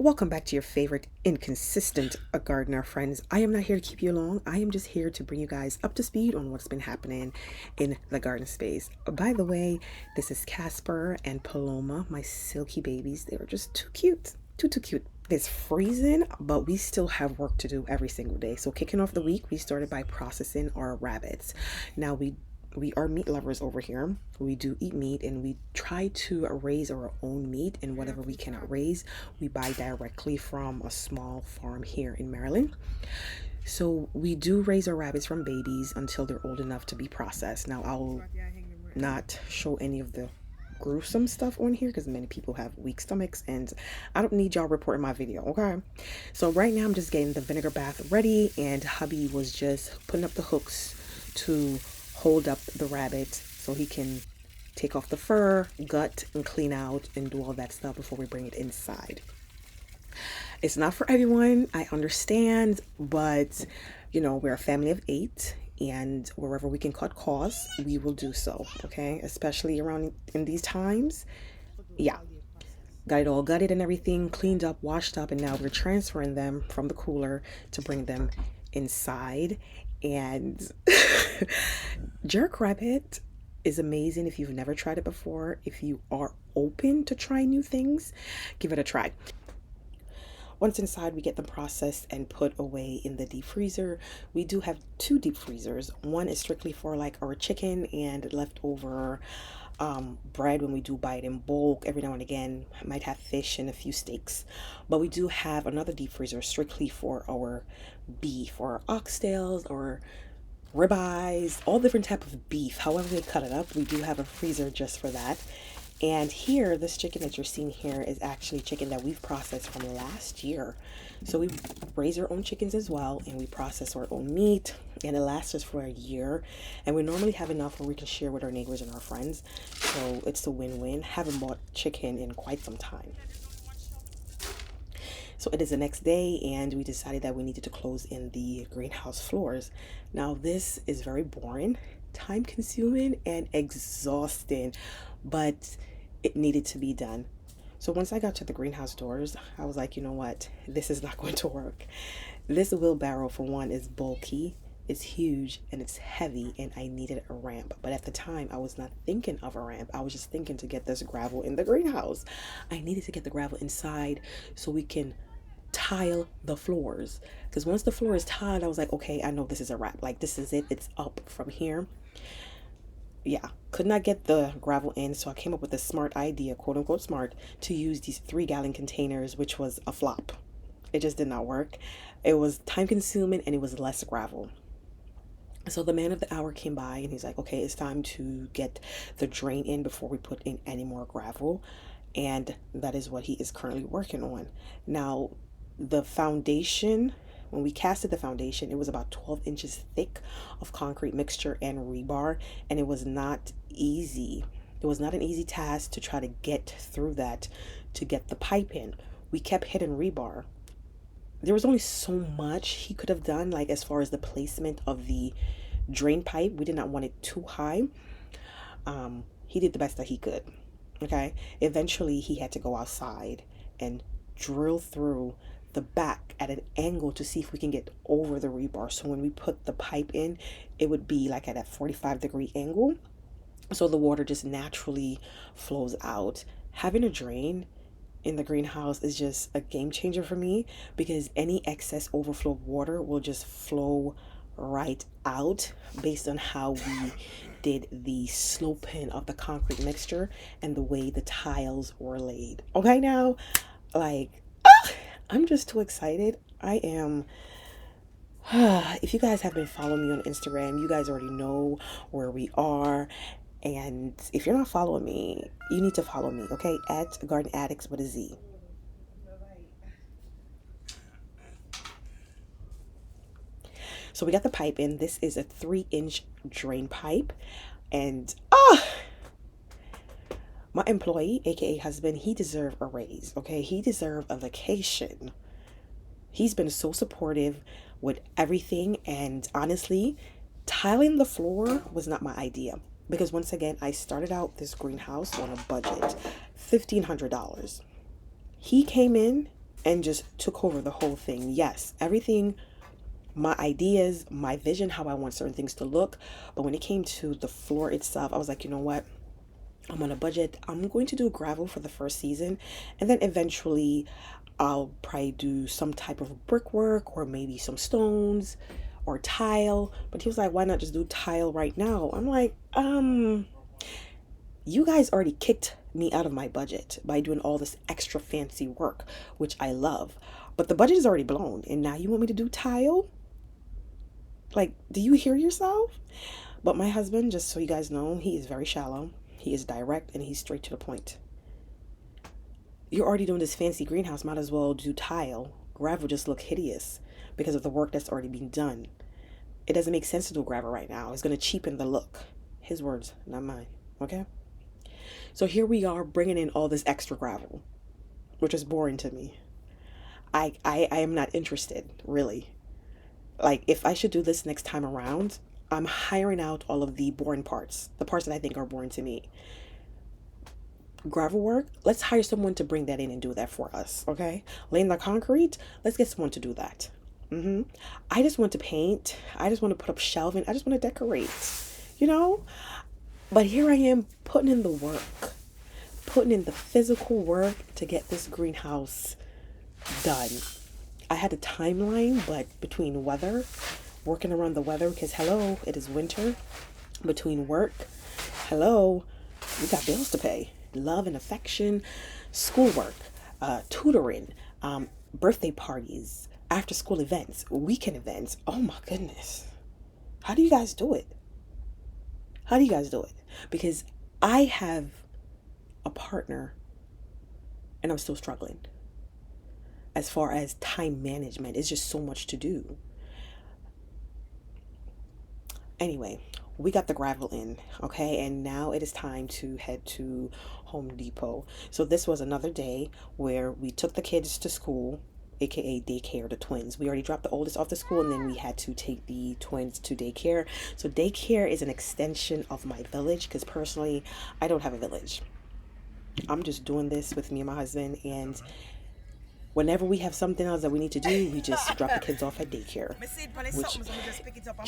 Welcome back to your favorite inconsistent gardener friends. I am not here to keep you long. I am just here to bring you guys up to speed on what's been happening in the garden space. By the way, this is Casper and Paloma, my silky babies. They are just too cute. Too cute. It's freezing, but we still have work to do every single day. So kicking off the week, we started by processing our rabbits. Now we are meat lovers over here. We do eat meat and we try to raise our own meat, and whatever we cannot raise, we buy directly from a small farm here in Maryland. So we do raise our rabbits from babies until they're old enough to be processed. Now I'll not show any of the gruesome stuff on here because many people have weak stomachs and I don't need y'all reporting my video, okay? So right now I'm just getting the vinegar bath ready, and hubby was just putting up the hooks to hold up the rabbit so he can take off the fur, gut, and clean out and do all that stuff before we bring it inside. It's not for everyone, I understand, but you know, we're a family of 8 and wherever we can cut costs, we will do so, okay? Especially around in these times. Yeah. Got it all gutted and everything, cleaned up, washed up, and now we're transferring them from the cooler to bring them inside. And jerk rabbit is amazing. If you've never tried it before, if you are open to try new things, give it a try. Once inside, we get them processed and put away in the deep freezer. We do have 2 deep freezers. One is strictly for like our chicken and leftover bread when we do buy it in bulk. Every now and again, might have fish and a few steaks. But we do have another deep freezer strictly for our beef or oxtails or ribeyes, all different type of beef. However they cut it up, we do have a freezer just for that. And here, this chicken that you're seeing here is actually chicken that we've processed from last year. So we raise our own chickens as well, and we process our own meat, and it lasts us for a year. And we normally have enough where we can share with our neighbors and our friends. So it's a win-win. Haven't bought chicken in quite some time. So it is the next day, and we decided that we needed to close in the greenhouse floors. Now this is very boring, time consuming, and exhausting, but it needed to be done. So once I got to the greenhouse doors, I was like, you know what, this is not going to work. This wheelbarrow, for one, is bulky, it's huge, and it's heavy, and I needed a ramp. But at the time, I was not thinking of a ramp. I was just thinking to get this gravel in the greenhouse. I needed to get the gravel inside so we can tile the floors, because once the floor is tiled, I was like, okay, I know this is a wrap. Like, this is it, it's up from here. Yeah, could not get the gravel in, so I came up with a smart idea, quote unquote smart, to use these 3-gallon containers, which was a flop. It just did not work. It was time consuming and it was less gravel. So the man of the hour came by and he's like, okay, it's time to get the drain in before we put in any more gravel. And that is what he is currently working on. Now, the foundation, when we casted the foundation, it was about 12 inches thick of concrete mixture and rebar, and it was not easy. It was not an easy task to try to get through that, to get the pipe in. We kept hitting rebar. There was only so much he could have done, like as far as the placement of the drain pipe. We did not want it too high. He did the best that he could. Okay. Eventually, he had to go outside and drill through the back at an angle to see if we can get over the rebar. So when we put the pipe in, it would be like at a 45-degree angle. So the water just naturally flows out. Having a drain in the greenhouse is just a game changer for me, because any excess overflow of water will just flow right out based on how we did the sloping of the concrete mixture and the way the tiles were laid. Okay, now, like, I'm just too excited. I am. If you guys have been following me on Instagram, you guys already know where we are. And if you're not following me, you need to follow me, okay? At Gardenaddictz with a Z. So we got the pipe in. This is a 3-inch drain pipe. And my employee, aka husband, he deserved a raise, okay? He deserved a vacation. He's been so supportive with everything, and honestly, tiling the floor was not my idea, because once again, I started out this greenhouse on a budget, $1,500. He came in and just took over the whole thing. Yes, everything, my ideas, my vision, how I want certain things to look. But when it came to the floor itself, I was like, you know what? I'm on a budget. I'm going to do gravel for the first season, and then eventually I'll probably do some type of brickwork or maybe some stones or tile. But he was like, why not just do tile right now? I'm like, you guys already kicked me out of my budget by doing all this extra fancy work, which I love. But the budget is already blown, and now you want me to do tile? Like, do you hear yourself? But my husband, just so you guys know, he is very shallow. He is direct and he's straight to the point. You're already doing this fancy greenhouse, might as well do tile. Gravel just look hideous because of the work that's already been done. It doesn't make sense to do gravel right now. It's going to cheapen the look. His words, not mine. Okay? So here we are bringing in all this extra gravel, which is boring to me. I am not interested, really. Like, if I should do this next time around, I'm hiring out all of the boring parts, the parts that I think are boring to me. Gravel work, let's hire someone to bring that in and do that for us, okay? Laying the concrete, let's get someone to do that. I just want to paint. I just want to put up shelving. I just want to decorate, you know? But here I am putting in the work, putting in the physical work to get this greenhouse done. I had a timeline, but between weather, working around the weather, because hello, it is winter, between work, hello, we got bills to pay, love and affection, schoolwork, tutoring, birthday parties, after school events, weekend events. Oh my goodness. How do you guys do it? How do you guys do it? Because I have a partner and I'm still struggling. As far as time management, it's just so much to do. Anyway, we got the gravel in, okay? And now it is time to head to Home Depot. So this was another day where we took the kids to school, aka daycare, the twins. We already dropped the oldest off to school, and then we had to take the twins to daycare. So daycare is an extension of my village, because personally, I don't have a village. I'm just doing this with me and my husband, and whenever we have something else that we need to do, we just drop the kids off at daycare. Which,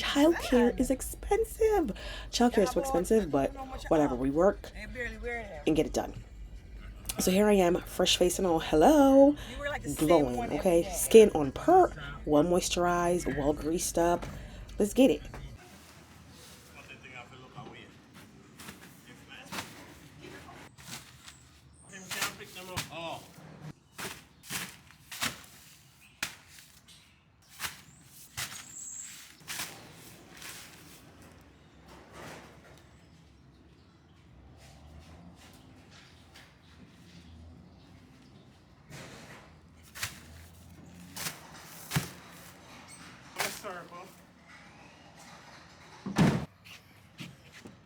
childcare is expensive. Childcare is so expensive, but whatever. We work and get it done. So here I am, fresh face and all. Hello, glowing. Okay, skin on perk, well moisturized, well greased up. Let's get it.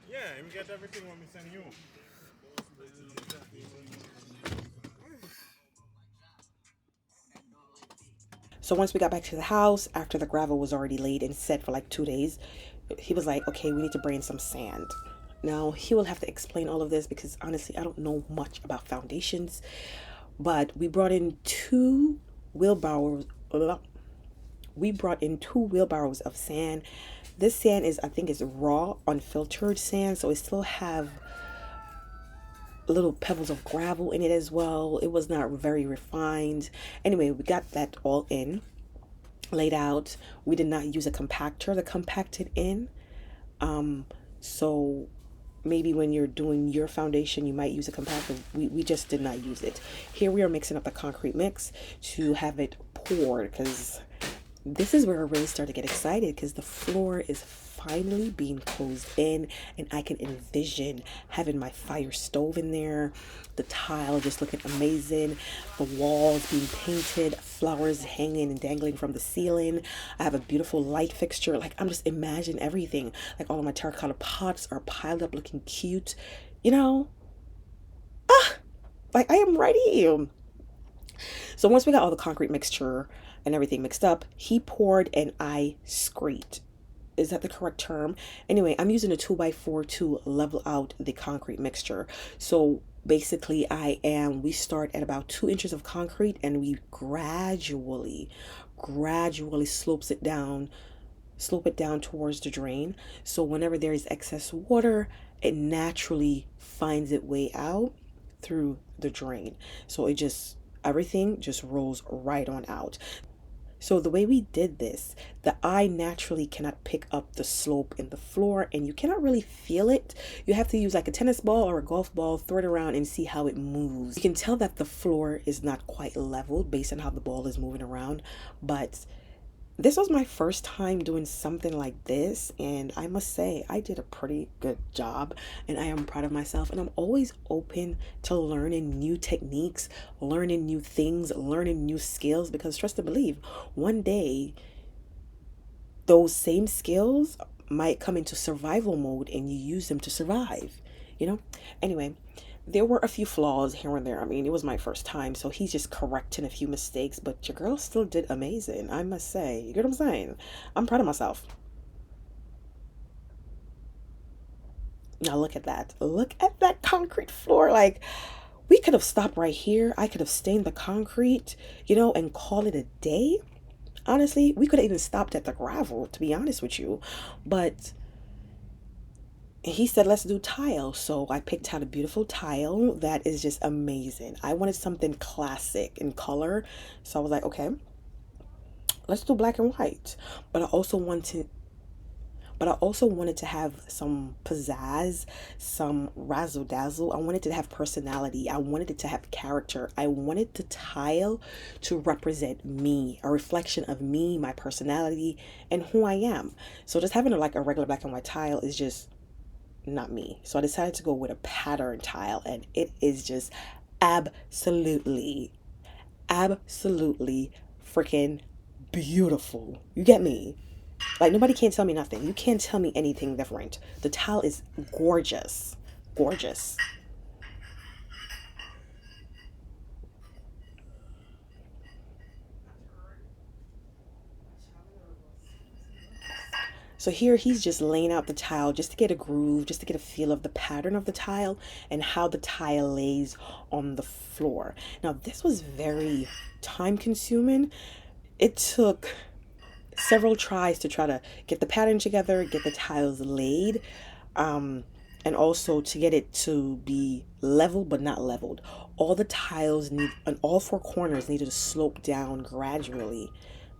Yeah, you get everything when we send you. So once we got back to the house, after the gravel was already laid and set for like 2 days, he was like, okay, we need to bring in some sand. Now, he will have to explain all of this because honestly, I don't know much about foundations. But we brought in two wheelbarrows. We brought in 2 wheelbarrows of sand. This sand is, I think, is raw, unfiltered sand, so it still have little pebbles of gravel in it as well. It was not very refined. Anyway, we got that all in, laid out. We did not use a compactor to compact it in. So maybe when you're doing your foundation, you might use a compactor. We just did not use it. Here we are mixing up the concrete mix to have it poured, because this is where I really start to get excited, because the floor is finally being closed in, and I can envision having my fire stove in there, the tile just looking amazing, the walls being painted, flowers hanging and dangling from the ceiling. I have a beautiful light fixture. Like, I'm just imagining everything. Like, all of my terracotta pots are piled up looking cute, you know? Like, I am ready. So once we got all the concrete mixture and everything mixed up, he poured and I scraped. Is that the correct term? Anyway, I'm using a 2x4 to level out the concrete mixture. So Basically, we start at about 2 inches of concrete, and we gradually slope it down towards the drain. So whenever there is excess water, it naturally finds its way out through the drain. So everything just rolls right on out. So the way we did this, the eye naturally cannot pick up the slope in the floor, and you cannot really feel it. You have to use like a tennis ball or a golf ball, throw it around and see how it moves. You can tell that the floor is not quite level based on how the ball is moving around, but this was my first time doing something like this, and I must say I did a pretty good job, and I am proud of myself. And I'm always open to learning new techniques, learning new things, learning new skills, because trust and believe, one day those same skills might come into survival mode and you use them to survive, you know? Anyway, there were a few flaws here and there. I mean, it was my first time, so he's just correcting a few mistakes, but your girl still did amazing, I must say. You get what I'm saying? I'm proud of myself. Now look at that. Look at that concrete floor. Like, we could have stopped right here. I could have stained the concrete, and call it a day. Honestly, we could have even stopped at the gravel, to be honest with you. But he said, let's do tile. So I picked out a beautiful tile that is just amazing. I wanted something classic in color. So I was like, okay, let's do black and white. But I also wanted to have some pizzazz, some razzle dazzle. I wanted it to have personality. I wanted it to have character. I wanted the tile to represent me, a reflection of me, my personality, and who I am. So just having a regular black and white tile is just not me. So I decided to go with a pattern tile, and it is just absolutely freaking beautiful. You get me? Like, nobody can tell me nothing. You can't tell me anything different. The tile is gorgeous. Gorgeous. So here he's just laying out the tile just to get a groove, just to get a feel of the pattern of the tile and how the tile lays on the floor. Now, this was very time consuming. It took several tries to try to get the pattern together, get the tiles laid, and also to get it to be level but not leveled. All the tiles on all four corners needed to slope down gradually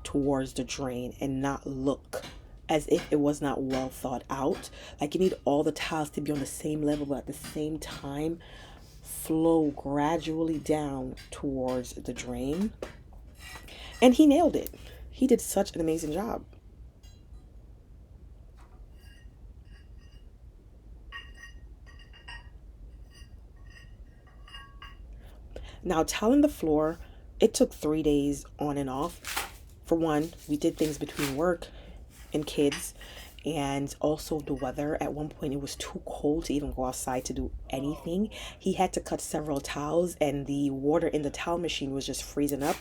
towards the drain and not look as if it was not well thought out. Like, you need all the tiles to be on the same level, but at the same time flow gradually down towards the drain. And he nailed it. He did such an amazing job. Now, tiling the floor, it took 3 days on and off. For one, we did things between work and kids, and also the weather. At one point, it was too cold to even go outside to do anything. He had to cut several towels, and the water in the towel machine was just freezing up.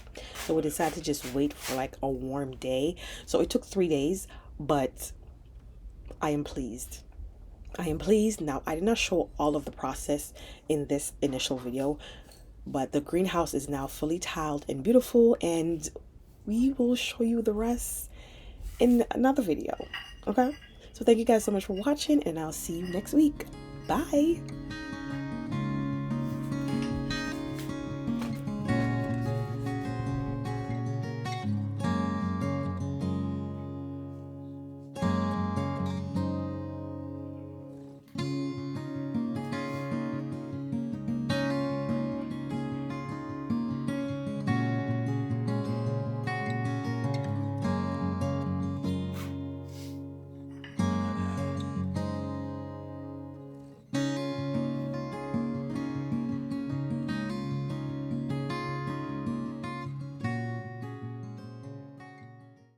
So we decided to just wait for like a warm day. So it took 3 days, but I am pleased. I am pleased. Now, I did not show all of the process in this initial video, but the greenhouse is now fully tiled and beautiful, and we will show you the rest in another video. Okay, so thank you guys so much for watching, and I'll see you next week. Bye.